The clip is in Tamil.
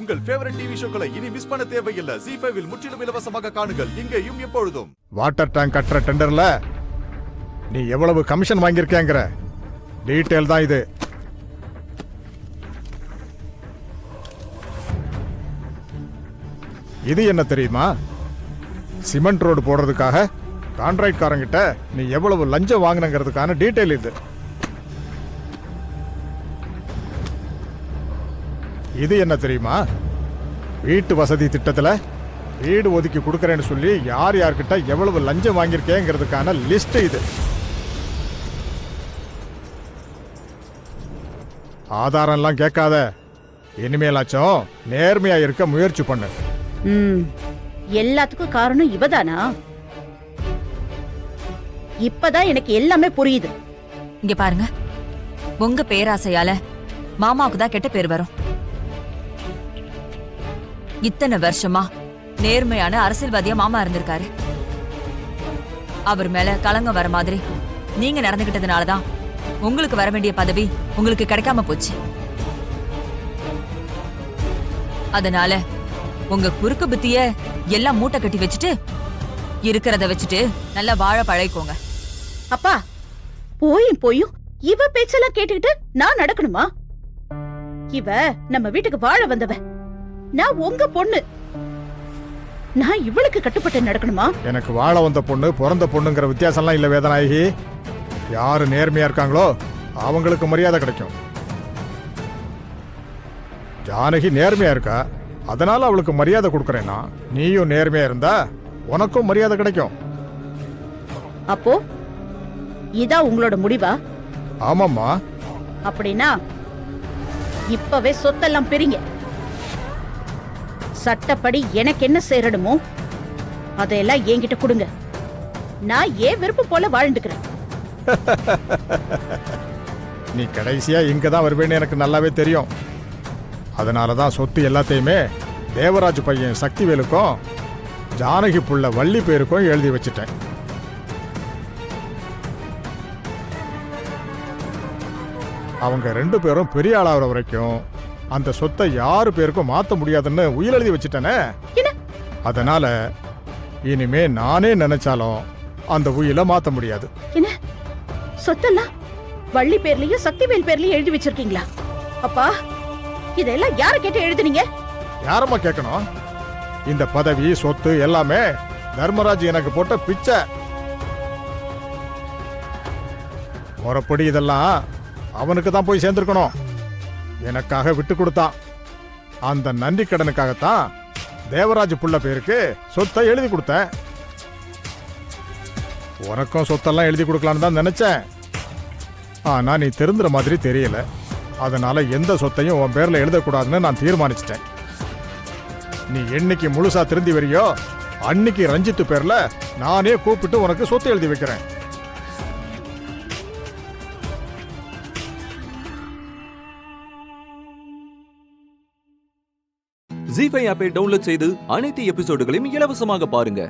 உங்கள் ஃபேவரட் டிவி ஷோக்களை இனி மிஸ் பண்ண தேவையில்லை. ZEE5 இல் முற்றிலும் இலவசமாக காணுங்கள், இங்கேயும் எப்பொழுதும். வாட்டர் டேங்க் கட்டுற டெண்டர்ல நீ எவ்வளவு கமிஷன் வாங்கியிருக்கேங்கிற டீட்டெயில் தான் இது. இது என்ன தெரியுமா? சிமெண்ட் ரோடு போடுறதுக்காக கான்ட்ராக்ட்காரங்கிட்ட நீ எவ்வளவு லஞ்சம் வாங்கினங்கிறதுக்கான டீட்டெயில் இது. இது என்ன தெரியுமா? வீட்டு வசதி திட்டத்தில் வீடு ஒதுக்கி கொடுக்கறேன்னு சொல்லி யார் யார்கிட்ட எவ்வளவு லஞ்சம் வாங்கியிருக்கேங்கிறதுக்கான லிஸ்ட் இது. ஆதாரம்லாம் கேட்காத, இனிமேலாச்சும் நேர்மையா இருக்க முயற்சி பண்ணு. எல்லாத்துக்கும் காரணம் இவதானா? இப்பதான் எனக்கு எல்லாமே புரியுது. இங்க பாருங்க, உங்க பேராசையால மாமாவுக்கு தான் கெட்ட பேர் வரும். இத்தனை வருஷமா நேர்மையான அரசியல்வாதியா மாமா இருந்திருக்காரு. அவர் மேல கலங்கம் வர மாதிரி நீங்க நடந்துகிட்டதுனாலதான் உங்களுக்கு வர வேண்டிய பதவி உங்களுக்கு கிடைக்காம போச்சு. அதனால உங்க குறுக்கு புத்திய எல்லாம் மூட்டை கட்டி வச்சுட்டு இருக்கிறத வச்சுட்டு நல்லா வாழ பழகிக்கோங்க. அப்பா, போயும் இவ பேச்செல்லாம் கேட்டுக்கிட்டு நான் நடக்கணுமா? இவ நம்ம வீட்டுக்கு வாழ வந்தவ, நான் உங்க பொண்ணு. நான் இவளுக்கு கட்டுப்பட்டு நடக்கணுமா? எனக்கு வாழ வந்த பொண்ணு பிறந்த பொண்ணுங்கிற வித்தியாசம்லாம் இல்ல வேதநாயகி. யாரு நேர்மையா இருக்காங்களோ அவங்களுக்கு மரியாதை கிடைக்கும். ஜானகி நேர்மையா இருக்கா, அதனால அவளுக்கு மரியாதை கொடுக்கறேன்னா நீயும் நேர்மையா இருந்தா உனக்கும் மரியாதை கிடைக்கும். அப்போ இதான் உங்களோட முடிவா? ஆமாம்மா. அப்படின்னா இப்பவே சொத்தெல்லாம் பிரிங்க. சட்டப்படி எனக்கு என்ன சேரணுமோ அதையெல்லாம் என்கிட்ட கொடுங்க. நான் ஏன் விருப்பம் போல வாழ்ந்துக்கிறேன். நீ கடைசியா இங்கதான் வருவேன்னு எனக்கு நல்லாவே தெரியும். அதனாலதான் சொத்து எல்லாத்தையுமே தேவராஜ் பையன் சக்திவேலுக்கும் ஜானகி புள்ள வள்ளி பேருக்கும் எழுதி வச்சுட்டேன். அவங்க 2 பேரும் பெரிய ஆளாகிற வரைக்கும் அந்த சொத்தை யாரு பேருக்கும் மாத்த முடியாதுன்னு உயில் எழுதி வச்சுட்டேனே. அதனால இனிமே நானே நினைச்சாலும் அந்த உயில மாத்த முடியாது. என்ன சொத்தெல்லாம் வள்ளி பேர்லயும் சக்திவேல் பேர்லயும் எழுதி வச்சிருக்கீங்களா? அப்பா, இதெல்லாம் யார கேட்டு எழுதுனீங்க? யாரம்மா கேட்கணும்? இந்த பதவி சொத்து எல்லாமே தர்மராஜ் எனக்கு போட்ட பிச்சை. முறைப்படி இதெல்லாம் அவனுக்கு தான் போய் சேர்ந்திருக்கணும். எனக்காக விட்டு கொடுத்தான். அந்த நன்றி கடனுக்காகத்தான் தேவராஜ் புள்ள பேருக்கு சொத்தை எழுதி கொடுத்தேன். உனக்கும் சொத்தெல்லாம் எழுதி கொடுக்கலான்னு தான் நினைச்சேன். ஆனா நீ திருந்துற மாதிரி தெரியல. அதனால எந்த சொத்தையும் உன் பேர்ல எழுதக்கூடாதுன்னு நான் தீர்மானிச்சிட்டேன். நீ என்னைக்கு முழுசா திருந்தி வரியோ அன்னைக்கு ரஞ்சித்து பேர்ல நானே கூப்பிட்டு உனக்கு சொத்து எழுதி வைக்கிறேன். ZEE5 ஆப்பை டவுன்லோட் செய்து அனைத்து எபிசோடுகளையும் இலவசமாக பாருங்க.